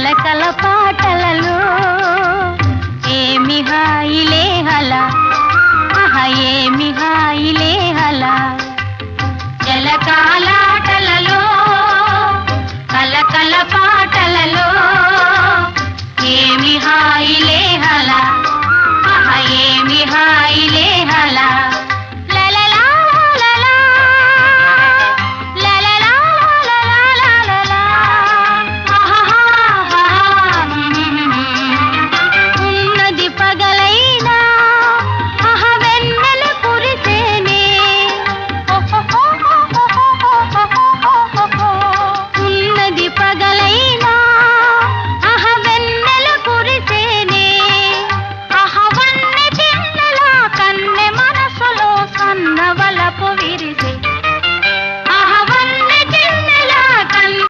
కలకల పాటలలో ఏమి హాయిలే హలా ఆహా ఏమి హాయిలే హలా జలకాలాటలలో కలకల పాటలలో ఏమి హాయిలే హలా ఆహా ఏమి హాయిలే హలా పగలై